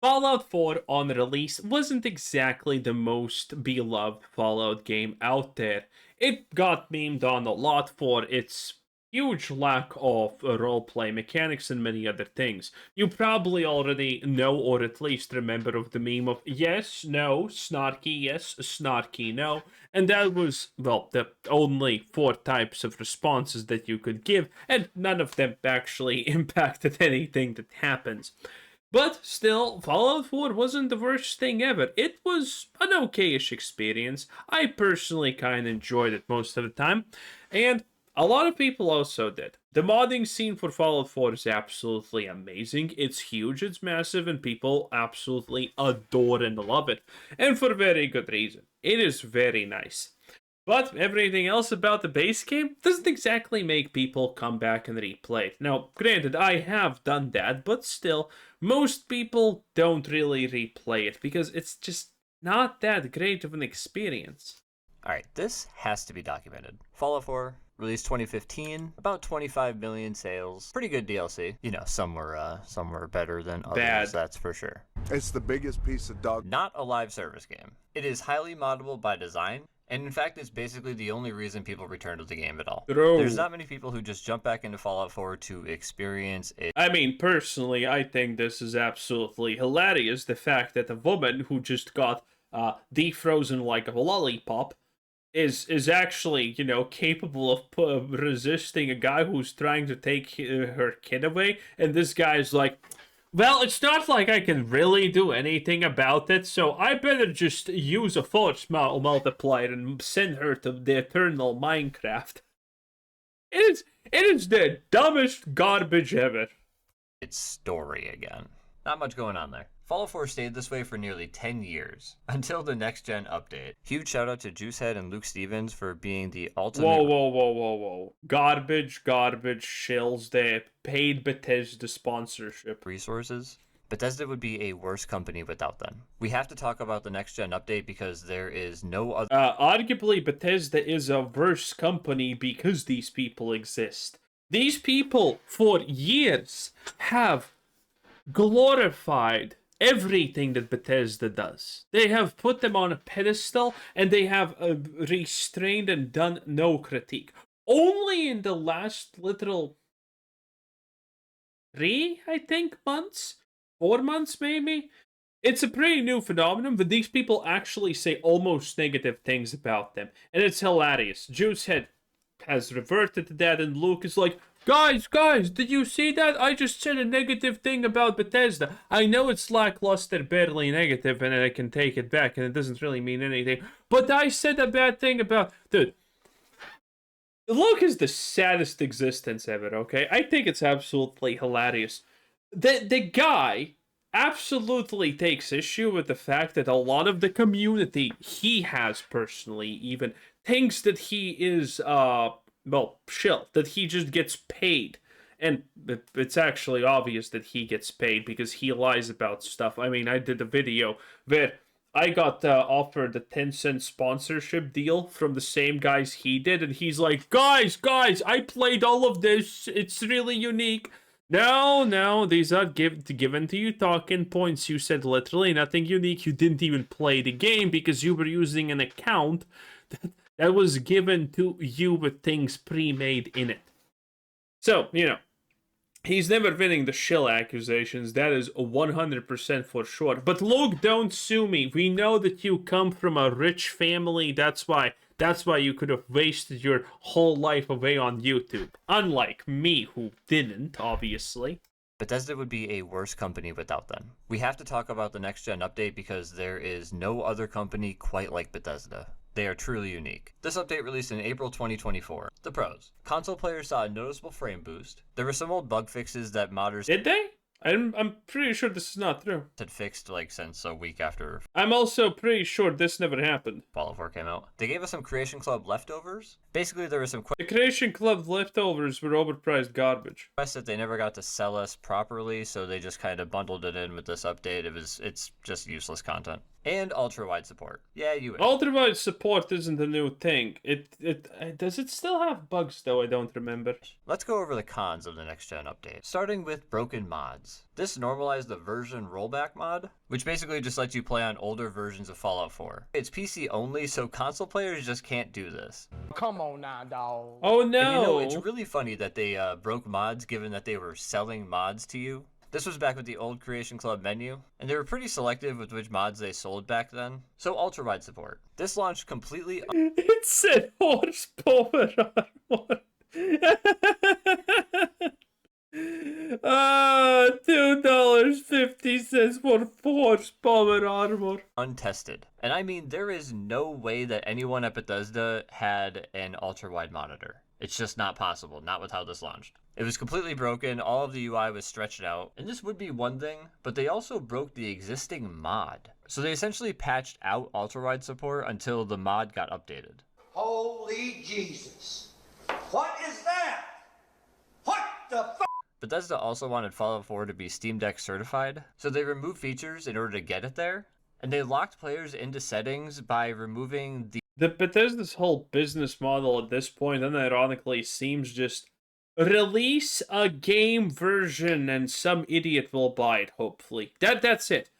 Fallout 4 on release wasn't exactly the most beloved Fallout game out there. It got memed on a lot for its huge lack of roleplay mechanics and many other things. You probably already know or at least remember of the meme of yes, no, snarky, yes, snarky, no. And that was, well, the only 4 types of responses that you could give, and none of them actually impacted anything that happens. But still, Fallout 4 wasn't the worst thing ever. It was an okayish experience. I personally kind of enjoyed it most of the time, and a lot of people also did. The modding scene for Fallout 4 is absolutely amazing. It's huge, it's massive, and people absolutely adore and love it. And for very good reason. It is very nice. But everything else about the base game doesn't exactly make people come back and replay it. Now, granted, I have done that, but still, most people don't really replay it because it's just not that great of an experience. Alright, this has to be documented. Fallout 4, released 2015, about 25 million sales. Pretty good DLC. You know, some were better than others, Bad. That's for sure. It's the biggest piece of dog. Not a live service game. It is highly moddable by design, and in fact, it's basically the only reason people return to the game at all. True. There's not many people who just jump back into Fallout 4 to experience it. I mean, personally, I think this is absolutely hilarious. The fact that a woman who just got defrozen like a lollipop is actually, you know, capable of resisting a guy who's trying to take her kid away, and this guy's like, well, it's not like I can really do anything about it, so I better just use a force multiplier and send her to the eternal Minecraft. It is the dumbest garbage ever. Its story again. Not much going on there. Fallout 4 stayed this way for nearly 10 years, until the next-gen update. Huge shout-out to Juicehead and Luke Stevens for being the ultimate... Whoa. Garbage, shills, the paid Bethesda sponsorship. Resources. Bethesda would be a worse company without them. We have to talk about the next-gen update because there is no other... Arguably, Bethesda is a worse company because these people exist. These people, for years, have glorified everything that Bethesda does. They have put them on a pedestal, and they have restrained and done no critique. Only in the last literal 3, I think, months? 4 months, maybe? It's a pretty new phenomenon, but these people actually say almost negative things about them. And it's hilarious. Juicehead has reverted to that, and Luke is like, Guys, did you see that? I just said a negative thing about Bethesda. I know it's lackluster, barely negative, and I can take it back, and it doesn't really mean anything. But I said a bad thing about... Dude, Luke is the saddest existence ever, okay? I think it's absolutely hilarious. The guy absolutely takes issue with the fact that a lot of the community he has personally even thinks that he is, shill, that he just gets paid. And it's actually obvious that he gets paid because he lies about stuff. I mean, I did a video where I got offered a 10-cent sponsorship deal from the same guys he did, and he's like, guys, I played all of this. It's really unique. No, these are given to you talking points. You said literally nothing unique. You didn't even play the game because you were using an account that was given to you with things pre-made in it. So, you know, he's never winning the shill accusations. That is 100% for sure. But Luke, don't sue me. We know that you come from a rich family. That's why you could have wasted your whole life away on YouTube. Unlike me, who didn't, obviously. Bethesda would be a worse company without them. We have to talk about the next-gen update because there is no other company quite like Bethesda. They are truly unique. This update released in April 2024. The pros. Console players saw a noticeable frame boost. There were some old bug fixes that modders... Did they? I'm pretty sure this is not true. ...had fixed since a week after... I'm also pretty sure this never happened. Fallout 4 came out. They gave us some Creation Club leftovers. Basically, there were some... The Creation Club leftovers were overpriced garbage. ...that they never got to sell us properly, so they just kind of bundled it in with this update. It's just useless content. And ultra-wide support. Yeah, you would. Ultra-wide support isn't a new thing. Does it still have bugs though? I don't remember. Let's go over the cons of the next-gen update, starting with broken mods. This normalized the version rollback mod, which basically just lets you play on older versions of Fallout 4. It's PC only, so console players just can't do this. Come on now, dog. Oh And you know, no! it's really funny that they broke mods given that they were selling mods to you. This was back with the old Creation Club menu, and they were pretty selective with which mods they sold back then. So ultra-wide support. This launched completely It said horsepower armor. $2.50 for horsepower armor. untested. And I mean, there is no way that anyone at Bethesda had an ultra-wide monitor. It's just not possible, not with how this launched. It was completely broken, all of the UI was stretched out, and this would be one thing, but they also broke the existing mod. So they essentially patched out ultra-wide support until the mod got updated. Holy Jesus. What is that? What the f? Bethesda also wanted Fallout 4 to be Steam Deck certified, so they removed features in order to get it there, and they locked players into settings by removing The Bethesda's whole business model at this point, unironically, seems just release a game version and some idiot will buy it, hopefully. That's it.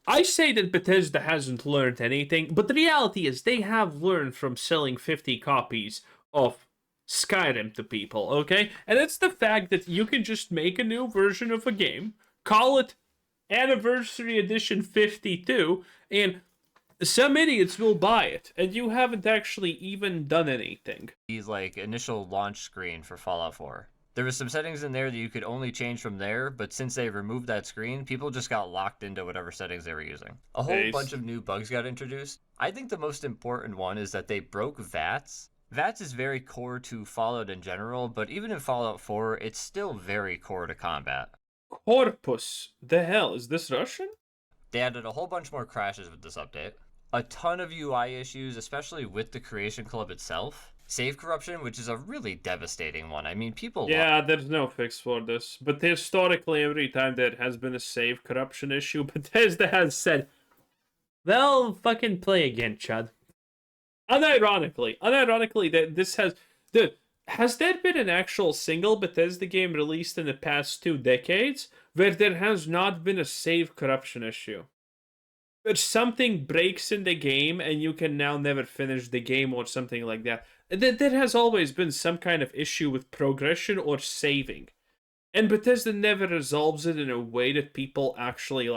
I say that Bethesda hasn't learned anything, but the reality is they have learned from selling 50 copies of Skyrim to people, okay? And it's the fact that you can just make a new version of a game, call it Anniversary Edition 52, and some idiots will buy it, and you haven't actually even done anything. the initial launch screen for Fallout 4. There was some settings in there that you could only change from there, but since they removed that screen, people just got locked into whatever settings they were using. A whole Nice. bunch of new bugs got introduced. I think the most important one is that they broke VATS. VATS is very core to Fallout in general, but even in Fallout 4, it's still very core to combat. Corpus. The hell, is this Russian? They added a whole bunch more crashes with this update. A ton of UI issues, especially with the Creation Club itself. Save corruption, which is a really devastating one. I mean, people Yeah, there's no fix for this. But historically, every time there has been a save corruption issue, Bethesda has said, well, fucking play again, Chad. Unironically, that this has... Dude, has there been an actual single Bethesda game released in the past 2 decades where there has not been a save corruption issue? Where something breaks in the game and you can now never finish the game or something like that. There has always been some kind of issue with progression or saving. And Bethesda never resolves it in a way that people actually,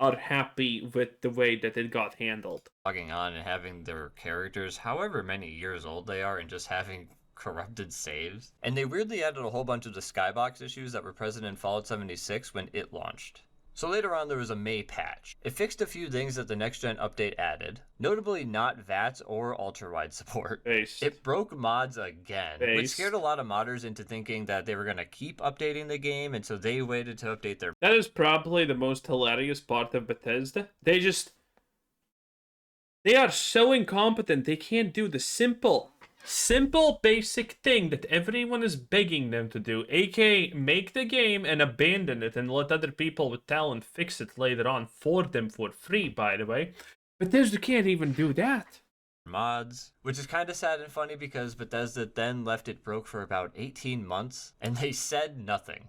are happy with the way that it got handled. logging on and having their characters, however many years old they are, and just having corrupted saves. And they weirdly added a whole bunch of the skybox issues that were present in Fallout 76 when it launched. So later on there was a May patch. It fixed a few things that the next-gen update added, notably not VATS or ultra-wide support. Based. It broke mods again, which Based. scared a lot of modders into thinking that they were going to keep updating the game, and so they waited to update their... That is probably the most hilarious part of Bethesda. They are so incompetent, they can't do the simple, basic thing that everyone is begging them to do, aka make the game and abandon it and let other people with talent fix it later on for them for free, by the way. Bethesda can't even do that. mods, which is kind of sad and funny because Bethesda then left it broke for about 18 months, and they said nothing.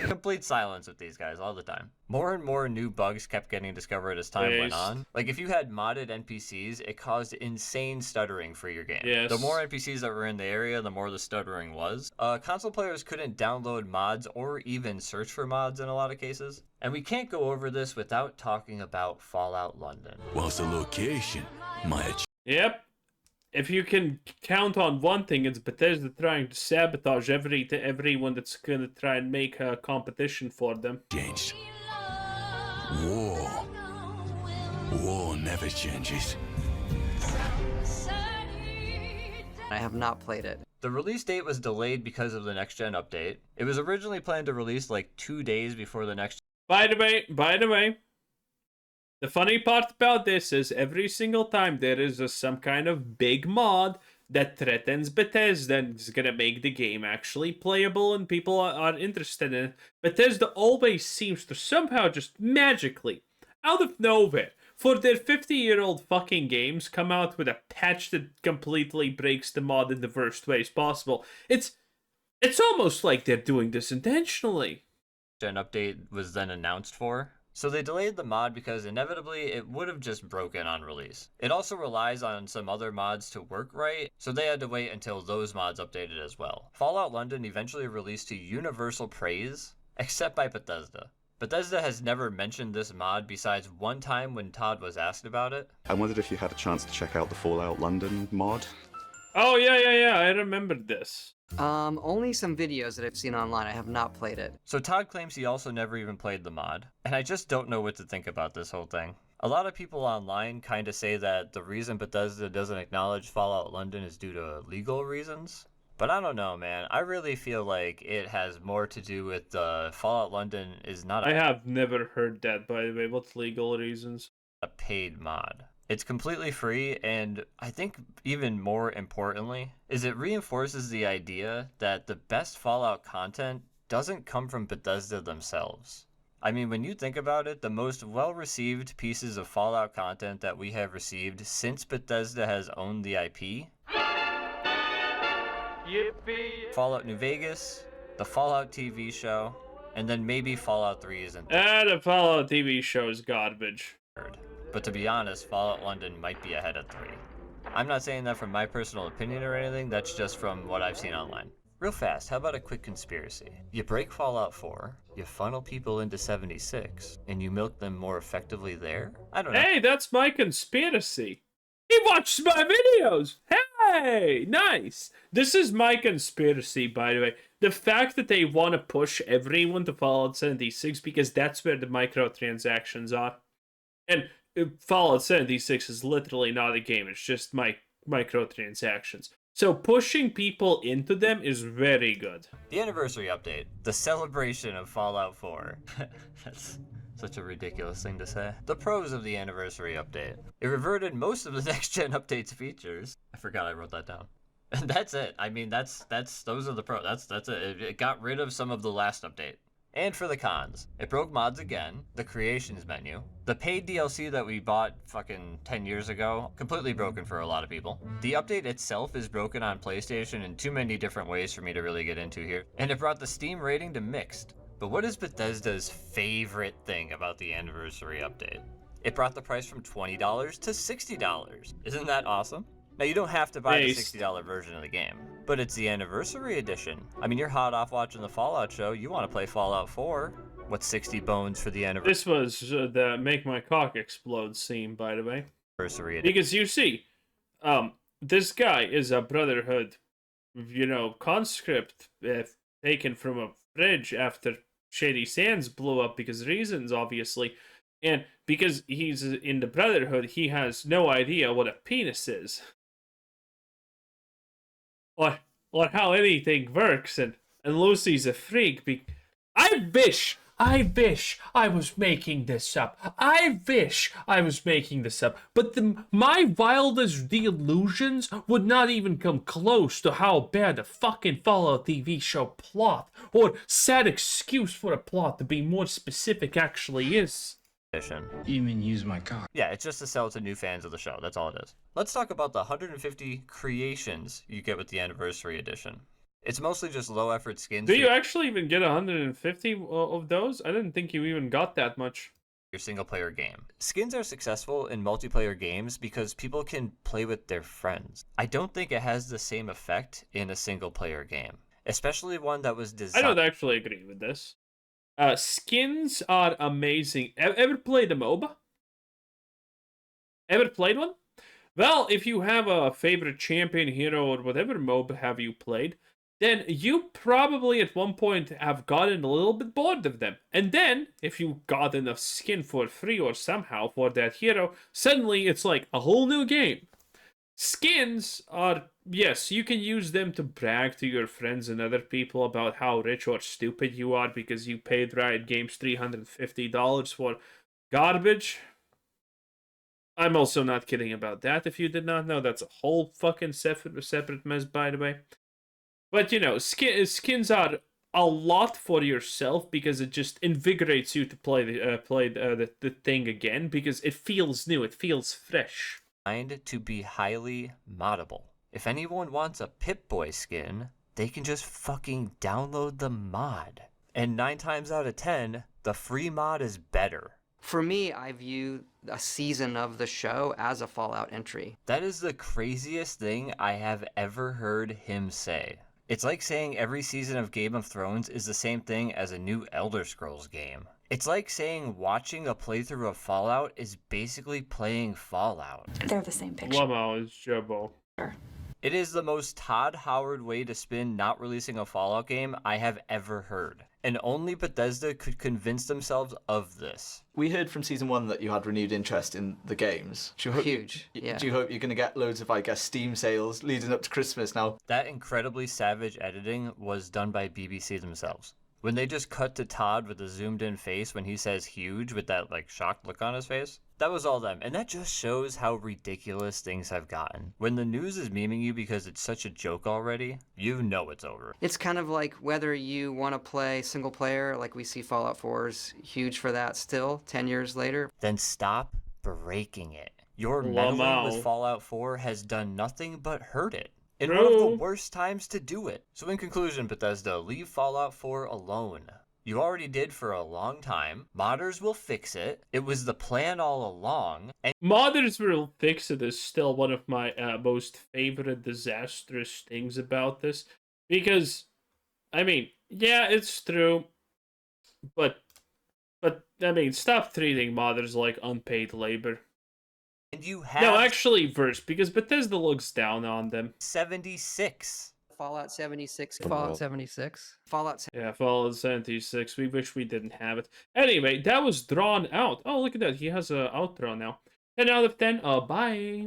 Complete silence with these guys all the time. More and more new bugs kept getting discovered as time went Yes. on. Like, if you had modded NPCs, it caused insane stuttering for your game. Yes. The more NPCs that were in the area, the more the stuttering was. Console players couldn't download mods or even search for mods in a lot of cases. And we can't go over this without talking about Fallout London. What's the location? Yep. If you can count on one thing, it's Bethesda trying to sabotage everyone that's gonna try and make a competition for them. Changed. War. War never changes. I have not played it. The release date was delayed because of the next-gen update. It was originally planned to release like 2 days before the next. By the way, the funny part about this is every single time there is some kind of big mod that threatens Bethesda and is gonna make the game actually playable and people are interested in it. Bethesda always seems to somehow just magically, out of nowhere, for their 50-year-old fucking games, come out with a patch that completely breaks the mod in the worst ways possible. It's almost like they're doing this intentionally. Gen update was then announced for. So they delayed the mod because inevitably it would have just broken on release. It also relies on some other mods to work right, so they had to wait until those mods updated as well. Fallout London eventually released to universal praise, except by Bethesda. Bethesda has never mentioned this mod besides one time when Todd was asked about it. I wondered if you had a chance to check out the Fallout London mod. Oh, yeah, I remembered this. Only some videos that I've seen online. I have not played it. So Todd claims he also never even played the mod, and I just don't know what to think about this whole thing. A lot of people online kind of say that the reason Bethesda doesn't acknowledge Fallout London is due to legal reasons. But I don't know, man. I really feel like it has more to do with Fallout London is not I have never heard that, by the way. What's legal reasons? a paid mod. It's completely free, and I think even more importantly is it reinforces the idea that the best Fallout content doesn't come from Bethesda themselves. I mean, when you think about it, the most well-received pieces of Fallout content that we have received since Bethesda has owned the IP: Fallout New Vegas, the Fallout TV show, and then maybe Fallout 3 isn't The Fallout TV show is garbage. third. But to be honest, Fallout London might be ahead of 3. I'm not saying that from my personal opinion or anything, that's just from what I've seen online. Real fast, how about a quick conspiracy? You break Fallout 4, you funnel people into 76, and you milk them more effectively there? I don't know. Hey, that's my conspiracy. He watched my videos. Hey, nice. This is my conspiracy, by the way. The fact that they want to push everyone to Fallout 76 because that's where the microtransactions are. And Fallout 76 is literally not a game. It's just microtransactions. So pushing people into them is very good. The anniversary update, the celebration of Fallout 4. That's such a ridiculous thing to say. The pros of the anniversary update. It reverted most of the next-gen update's features. I forgot I wrote that down. And that's it. I mean, those are the pros. That's it. It got rid of some of the last update. And for the cons, it broke mods again, the creations menu, the paid DLC that we bought fucking 10 years ago, completely broken for a lot of people. The update itself is broken on PlayStation in too many different ways for me to really get into here. And it brought the Steam rating to mixed. But what is Bethesda's favorite thing about the anniversary update? It brought the price from $20 to $60. Isn't that awesome? Now, you don't have to buy the $60 version of the game, but it's the anniversary edition. I mean, you're hot off watching the Fallout show. You want to play Fallout 4. What's 60 bones for the anniversary? This was the Make My Cock Explode scene, by the way. Anniversary edition. Because you see, this guy is a Brotherhood, conscript taken from a fridge after Shady Sands blew up because reasons, obviously. And because he's in the Brotherhood, he has no idea what a penis is. Or how anything works, and Lucy's a freak. I wish I was making this up. I wish I was making this up. But my wildest delusions would not even come close to how bad the fucking Fallout TV show plot, or sad excuse for a plot to be more specific, actually is. You mean use my cock? Yeah, it's just to sell to new fans of the show. That's all it is. Let's talk about the 150 creations you get with the anniversary edition. It's mostly just low-effort skins. Do you actually even get 150 of those? I didn't think you even got that much. Your single-player game. Skins are successful in multiplayer games because people can play with their friends. I don't think it has the same effect in a single-player game, especially one that was designed. I don't actually agree with this. Skins are amazing. Ever played a MOBA? Ever played one? Well, if you have a favorite champion, hero, or whatever MOBA have you played, then you probably at one point have gotten a little bit bored of them. And then, if you got enough skin for free or somehow for that hero, suddenly it's like a whole new game. Skins are, yes, you can use them to brag to your friends and other people about how rich or stupid you are because you paid Riot Games $350 for garbage. I'm also not kidding about that. If you did not know, that's a whole fucking separate mess, by the way. But you know, skins are a lot for yourself because it just invigorates you to play the thing again because it feels new, it feels fresh. Designed to be highly moddable. If anyone wants a Pip-Boy skin, they can just fucking download the mod. And 9 times out of 10, the free mod is better. For me, I view a season of the show as a Fallout entry. That is the craziest thing I have ever heard him say. It's like saying every season of Game of Thrones is the same thing as a new Elder Scrolls game. It's like saying watching a playthrough of Fallout is basically playing Fallout. They're the same picture. Wow, it's Jumbo. It is the most Todd Howard way to spin not releasing a Fallout game I have ever heard. And only Bethesda could convince themselves of this. We heard from season 1 that you had renewed interest in the games. Huge, yeah. Do you hope you're going to get loads of, I guess, Steam sales leading up to Christmas now? That incredibly savage editing was done by BBC themselves. When they just cut to Todd with a zoomed in face when he says huge with that like shocked look on his face, that was all them. And that just shows how ridiculous things have gotten. When the news is memeing you because it's such a joke already, you know it's over. It's kind of like whether you want to play single player, like we see Fallout 4's huge for that still, 10 years later. Then stop breaking it. Your meddling with Fallout 4 has done nothing but hurt it. In one of the worst times to do it. So in conclusion, Bethesda, leave Fallout 4 alone. You already did for a long time. Modders will fix it. It was the plan all along. And Modders will fix it is still one of my most favorite disastrous things about this. Because, I mean, yeah, it's true. But I mean, stop treating modders like unpaid labor. And you have... No, actually, verse, because Bethesda looks down on them. 76. Fallout 76. Fallout 76. Yeah, Fallout 76. We wish we didn't have it. Anyway, that was drawn out. Oh, look at that. He has an outro now. 10 out of 10. Bye.